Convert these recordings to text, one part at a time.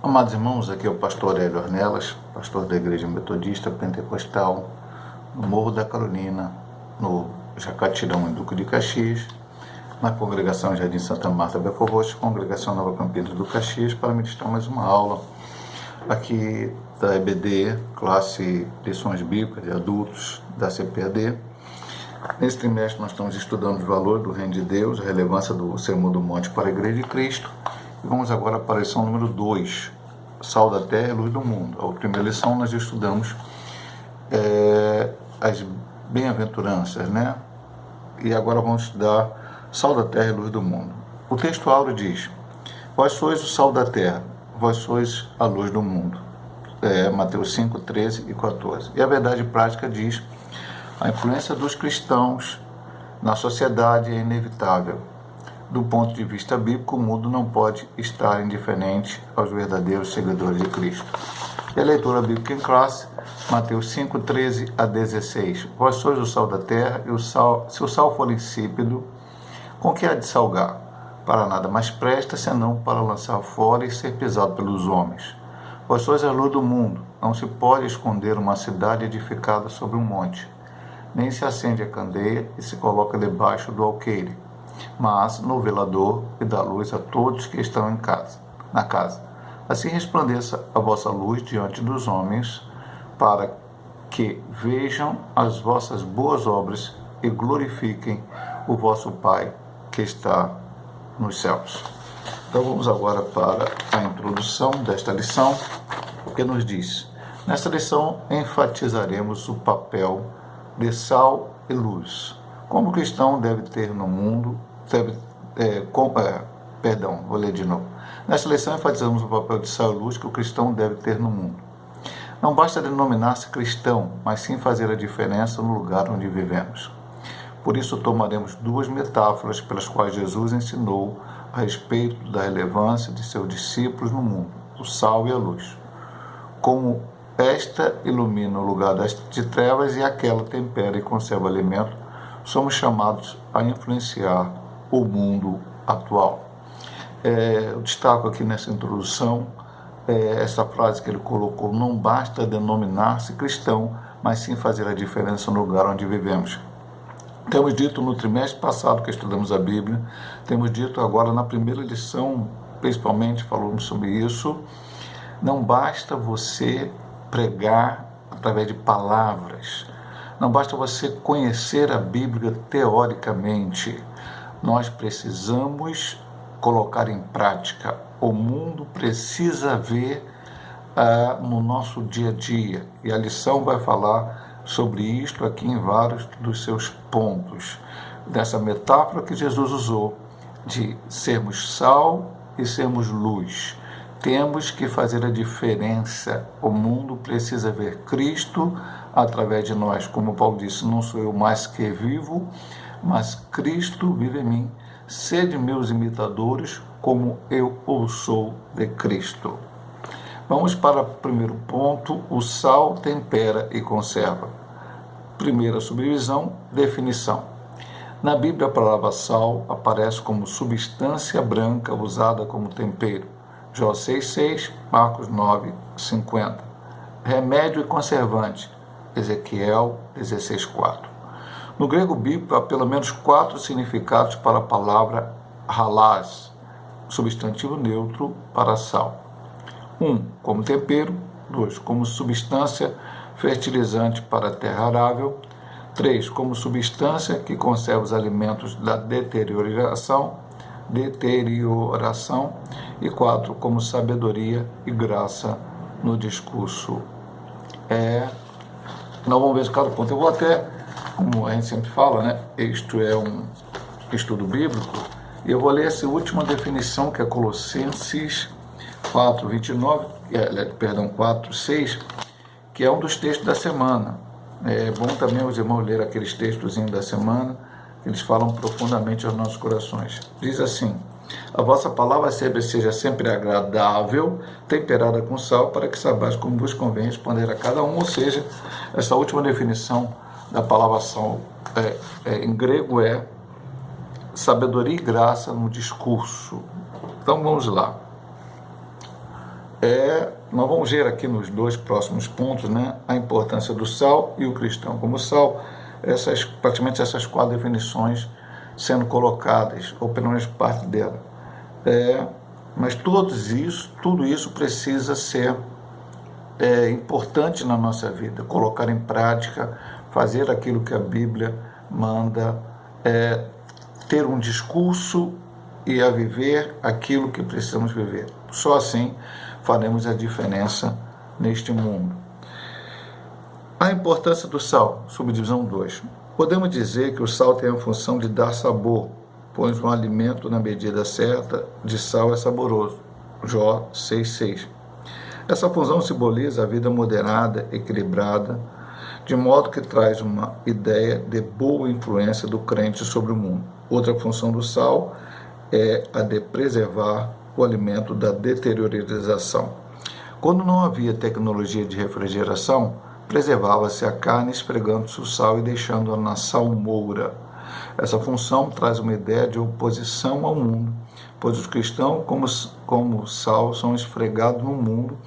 Amados irmãos, aqui é o pastor Hélio Ornelas, pastor da Igreja Metodista Pentecostal, no Morro da Carolina, no Jacatirão, em Duque de Caxias, na congregação Jardim Santa Marta, Belfor Roxo, congregação Nova Campinas do Caxias, para ministrar mais uma aula aqui da EBD, classe Lições Bíblicas de Adultos da CPAD. Nesse trimestre nós estamos estudando os valores do Reino de Deus, a relevância do Sermão do Monte para a Igreja de Cristo. E vamos agora para a lição número 2, Sal da Terra e Luz do Mundo. A primeira lição nós estudamos as bem-aventuranças, né? E agora vamos estudar Sal da Terra e Luz do Mundo. O texto áureo diz: Vós sois o sal da terra, vós sois a luz do mundo. Mateus 5, 13 e 14. E a verdade prática diz: a influência dos cristãos na sociedade é inevitável. Do ponto de vista bíblico, o mundo não pode estar indiferente aos verdadeiros seguidores de Cristo. E a leitura bíblica em classe, Mateus 5, 13 a 16. Vós sois o sal da terra, e se o sal for insípido, com que há de salgar? Para nada mais presta, senão para lançar fora e ser pisado pelos homens. Vós sois a luz do mundo. Não se pode esconder uma cidade edificada sobre um monte. Nem se acende a candeia e se coloca debaixo do alqueire, mas no velador, e dá luz a todos que estão na casa. Assim resplandeça a vossa luz diante dos homens, para que vejam as vossas boas obras e glorifiquem o vosso Pai que está nos céus. Então vamos agora para a introdução desta lição, que nos diz: nesta lição enfatizaremos o papel de sal e luz. Como o cristão deve ter no mundo, vou ler de novo. Nesta lição enfatizamos o papel de sal e luz que o cristão deve ter no mundo. Não basta denominar-se cristão, mas sim fazer a diferença no lugar onde vivemos. Por isso tomaremos duas metáforas pelas quais Jesus ensinou a respeito da relevância de seus discípulos no mundo, o sal e a luz. Como esta ilumina o lugar de trevas e aquela tempera e conserva alimento, somos chamados a influenciar o mundo atual. Eu destaco aqui nessa introdução essa frase que ele colocou: não basta denominar-se cristão, mas sim fazer a diferença no lugar onde vivemos. Temos dito no trimestre passado que estudamos a Bíblia, temos dito agora na primeira lição, principalmente falamos sobre isso, não basta você pregar através de palavras, não basta você conhecer a Bíblia teoricamente, nós precisamos colocar em prática. O mundo precisa ver no nosso dia a dia, e a lição vai falar sobre isto aqui em vários dos seus pontos, dessa metáfora que Jesus usou de sermos sal e sermos luz. Temos que fazer a diferença. O mundo precisa ver Cristo através de nós. Como Paulo disse: não sou eu mais que vivo, mas Cristo vive em mim. Sede meus imitadores, como eu o sou de Cristo. Vamos para o primeiro ponto: o sal tempera e conserva. Primeira subdivisão, definição. Na Bíblia, a palavra sal aparece como substância branca usada como tempero. Jó 6,6, Marcos 9,50. Remédio e conservante. Ezequiel 16,4. No grego bíblico, há pelo menos 4 significados para a palavra halás, substantivo neutro para sal. 1, como tempero. 2, como substância fertilizante para a terra arável. 3, como substância que conserva os alimentos da deterioração. E 4, como sabedoria e graça no discurso. Nós vamos ver cada ponto. Eu vou até, como a gente sempre fala, né? Isto é um estudo bíblico, e eu vou ler essa última definição, que é Colossenses 4:6, que é um dos textos da semana. É bom também os irmãos lerem aqueles textozinhos da semana, que eles falam profundamente aos nossos corações. Diz assim: a vossa palavra seja sempre agradável, temperada com sal, para que saibais como vos convém responder a cada um. Ou seja, essa última definição da palavra sal em grego é sabedoria e graça no discurso. Então vamos lá. nós vamos ver aqui nos dois próximos pontos, né, a importância do sal e o cristão. Como sal, praticamente essas 4 definições sendo colocadas, ou pelo menos parte dela. Mas tudo isso precisa ser importante na nossa vida, colocar em prática, fazer aquilo que a Bíblia manda, ter um discurso e a viver aquilo que precisamos viver. Só assim faremos a diferença neste mundo. A importância do sal, subdivisão 2. Podemos dizer que o sal tem a função de dar sabor, pois um alimento na medida certa de sal é saboroso. Jó 6,6. Essa função simboliza a vida moderada, equilibrada, de modo que traz uma ideia de boa influência do crente sobre o mundo. Outra função do sal é a de preservar o alimento da deteriorização. Quando não havia tecnologia de refrigeração, preservava-se a carne esfregando-se o sal e deixando-a na salmoura. Essa função traz uma ideia de oposição ao mundo, pois os cristãos, como sal, são esfregados no mundo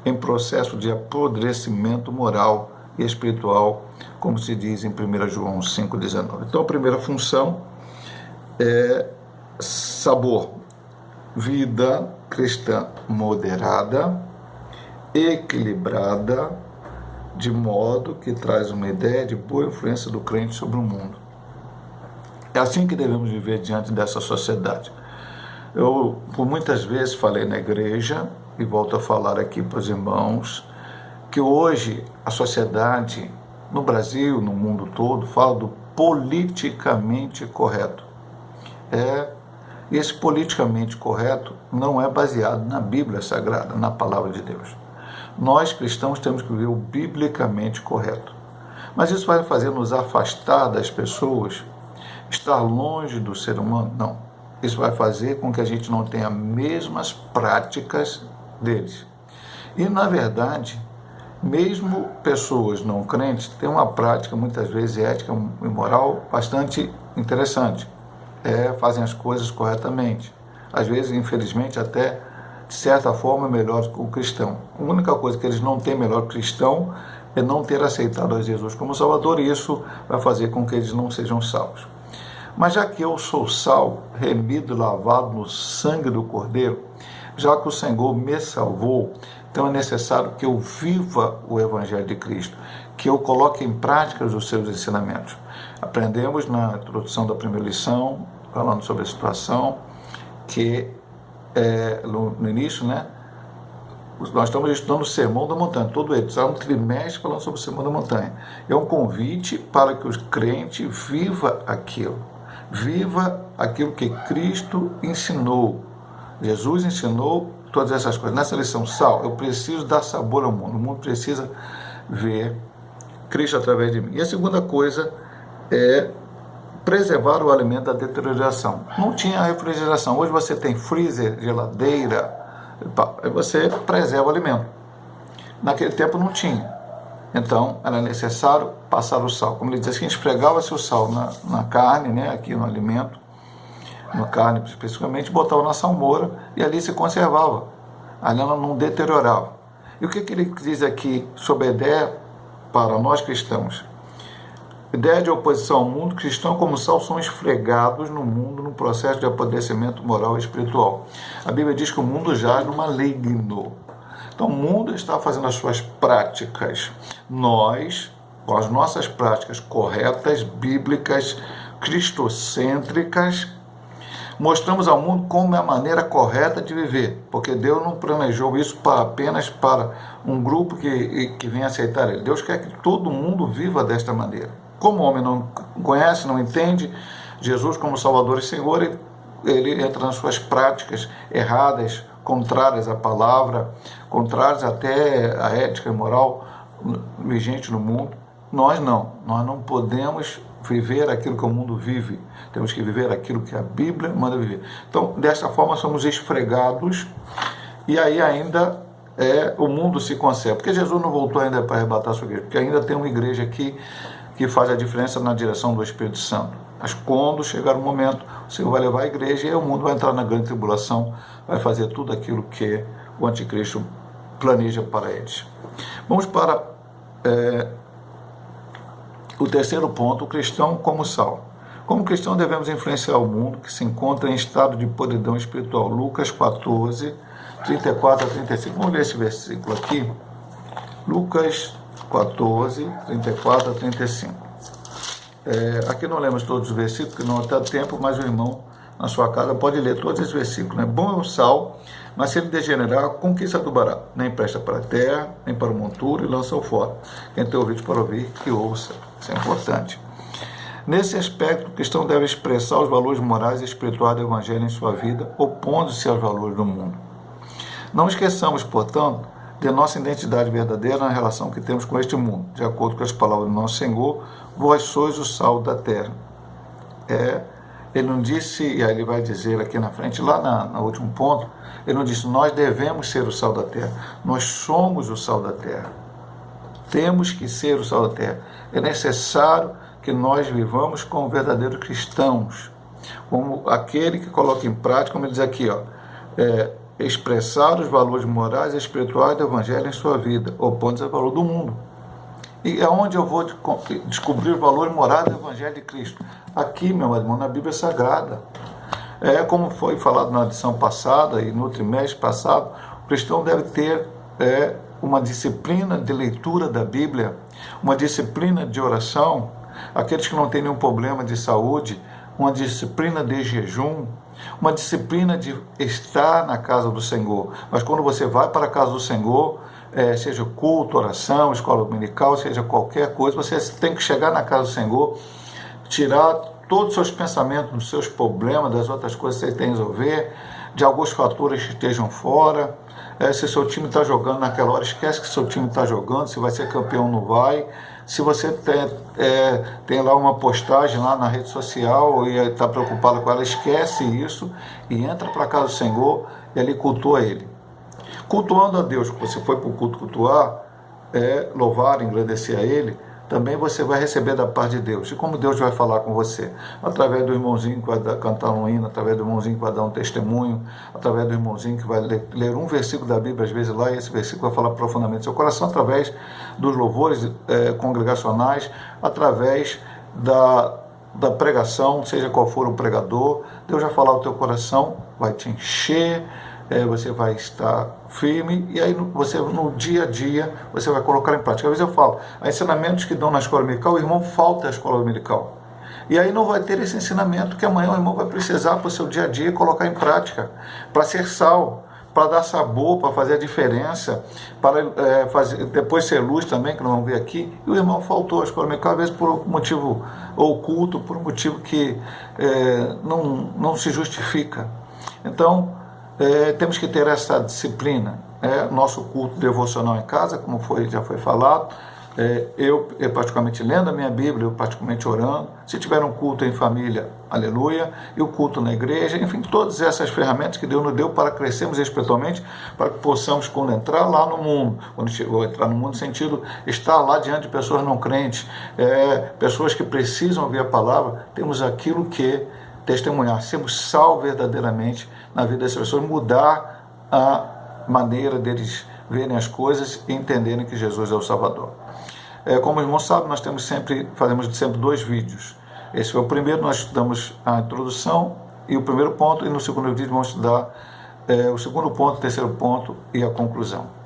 em processo de apodrecimento moral e espiritual, como se diz em 1 João 5,19. Então, a primeira função é sabor, vida cristã moderada, equilibrada, de modo que traz uma ideia de boa influência do crente sobre o mundo. É assim que devemos viver diante dessa sociedade. Eu, por muitas vezes, falei na igreja, e volto a falar aqui para os irmãos, que hoje a sociedade, no Brasil, no mundo todo, fala do politicamente correto. E esse politicamente correto não é baseado na Bíblia Sagrada, na Palavra de Deus. Nós, cristãos, temos que viver o biblicamente correto. Mas isso vai fazer nos afastar das pessoas, estar longe do ser humano? Não. Isso vai fazer com que a gente não tenha as mesmas práticas deles. E, na verdade, mesmo pessoas não crentes têm uma prática, muitas vezes ética e moral, bastante interessante. Fazem as coisas corretamente. Às vezes, infelizmente, até de certa forma, melhor que o cristão. A única coisa que eles não têm melhor que o cristão é não ter aceitado a Jesus como Salvador, e isso vai fazer com que eles não sejam salvos. Mas já que eu sou sal, remido e lavado no sangue do Cordeiro, já que o Senhor me salvou, então é necessário que eu viva o Evangelho de Cristo, que eu coloque em prática os seus ensinamentos. Aprendemos na introdução da primeira lição, falando sobre a situação, que no início, né, nós estamos estudando o Sermão da Montanha, todo ele, está um trimestre falando sobre o Sermão da Montanha. É um convite para que o crente viva aquilo que Cristo ensinou. Jesus ensinou todas essas coisas. Nessa lição, sal, eu preciso dar sabor ao mundo, o mundo precisa ver Cristo através de mim. E a segunda coisa é preservar o alimento da deterioração. Não tinha refrigeração. Hoje você tem freezer, geladeira, você preserva o alimento. Naquele tempo não tinha. Então, era necessário passar o sal. Como ele diz, que esfregava-se o sal na carne, né, aqui no alimento, na carne especificamente, botava na salmoura e ali se conservava. Ali ela não deteriorava. E o que ele diz aqui sobre a ideia para nós cristãos? Ideia de oposição ao mundo, cristão como sal são esfregados no mundo no processo de apodrecimento moral e espiritual. A Bíblia diz que o mundo jaz no maligno. Então o mundo está fazendo as suas práticas. Nós, com as nossas práticas corretas, bíblicas, cristocêntricas, mostramos ao mundo como é a maneira correta de viver, porque Deus não planejou isso apenas para um grupo que vem aceitar Ele. Deus quer que todo mundo viva desta maneira. Como o homem não conhece, não entende Jesus como Salvador e Senhor, ele entra nas suas práticas erradas, contrárias à palavra, contrárias até à ética e moral vigente no mundo. Nós não podemos viver aquilo que o mundo vive, temos que viver aquilo que a Bíblia manda viver. Então, desta forma, somos esfregados, e aí ainda o mundo se conserva, porque Jesus não voltou ainda para arrebatar a sua igreja, porque ainda tem uma igreja aqui que faz a diferença na direção do Espírito Santo. Mas quando chegar o momento, o Senhor vai levar a igreja e o mundo vai entrar na grande tribulação, vai fazer tudo aquilo que o anticristo planeja para eles. Vamos para o terceiro ponto, o cristão como sal. Como cristão devemos influenciar o mundo que se encontra em estado de podridão espiritual. Lucas 14, 34 a 35. Vamos ler esse versículo aqui. Lucas 14, 34 a 35. Aqui não lemos todos os versículos, porque não está tempo, mas o irmão na sua casa pode ler todos esses versículos. Né? Bom é o sal, mas se ele degenerar, com que se adubará? Nem presta para a terra, nem para o monturo, e lança-o fora. Quem tem ouvidos para ouvir, que ouça. Isso é importante. Nesse aspecto, o cristão deve expressar os valores morais e espirituais do Evangelho em sua vida, opondo-se aos valores do mundo. Não esqueçamos, portanto, de nossa identidade verdadeira na relação que temos com este mundo. De acordo com as palavras do nosso Senhor, vós sois o sal da terra. Ele não disse, e aí ele vai dizer aqui na frente, lá no último ponto, ele não disse, nós devemos ser o sal da terra. Nós somos o sal da terra. Temos que ser o sal da terra. É necessário que nós vivamos como verdadeiros cristãos, como aquele que coloca em prática, como ele diz aqui, expressar os valores morais e espirituais do Evangelho em sua vida, opondo-se ao valor do mundo. E aonde eu vou descobrir os valores morais do Evangelho de Cristo? Aqui, meu irmão, na Bíblia Sagrada. Como foi falado na lição passada e no trimestre passado, o cristão deve ter uma disciplina de leitura da Bíblia, uma disciplina de oração. Aqueles que não têm nenhum problema de saúde, uma disciplina de jejum, uma disciplina de estar na casa do Senhor. Mas quando você vai para a casa do Senhor, seja culto, oração, escola dominical, seja qualquer coisa, você tem que chegar na casa do Senhor, tirar todos os seus pensamentos dos seus problemas, das outras coisas que você tem a resolver, de alguns fatores que estejam fora. Se seu time está jogando naquela hora, esquece que seu time está jogando, se vai ser campeão ou não vai. Se você tem lá uma postagem lá na rede social e está preocupado com ela, esquece isso e entra para a casa do Senhor e ali cultua Ele. Cultuando a Deus, você foi para o culto cultuar, louvar, engrandecer a Ele, também você vai receber da parte de Deus. E como Deus vai falar com você? Através do irmãozinho que vai cantar um hino, através do irmãozinho que vai dar um testemunho, através do irmãozinho que vai ler um versículo da Bíblia, às vezes lá, e esse versículo vai falar profundamente no seu coração, através dos louvores congregacionais, através da pregação, seja qual for o pregador, Deus vai falar ao teu coração, vai te encher, você vai estar firme, e aí você no dia a dia você vai colocar em prática. Às vezes eu falo, há ensinamentos que dão na escola dominical, o irmão falta à escola dominical. E aí não vai ter esse ensinamento que amanhã o irmão vai precisar para o seu dia a dia colocar em prática, para ser sal, para dar sabor, para fazer a diferença, para depois ser luz também, que nós vamos ver aqui. E o irmão faltou à escola dominical, às vezes por um motivo oculto, por um motivo que não se justifica. Então, temos que ter essa disciplina. Nosso culto devocional em casa, como já foi falado, eu particularmente lendo a minha Bíblia, eu particularmente orando. Se tiver um culto em família, aleluia, e o culto na igreja, enfim, todas essas ferramentas que Deus nos deu para crescermos espiritualmente, para que possamos, quando entrar lá no mundo, entrar no mundo no sentido, estar lá diante de pessoas não crentes, pessoas que precisam ouvir a palavra, temos aquilo que testemunhar, sermos sal verdadeiramente na vida dessas pessoas, mudar a maneira deles verem as coisas e entenderem que Jesus é o Salvador. Como o irmão sabe, nós fazemos sempre 2 vídeos. Esse foi o primeiro, nós estudamos a introdução e o primeiro ponto, e no segundo vídeo vamos estudar o segundo ponto, o terceiro ponto e a conclusão.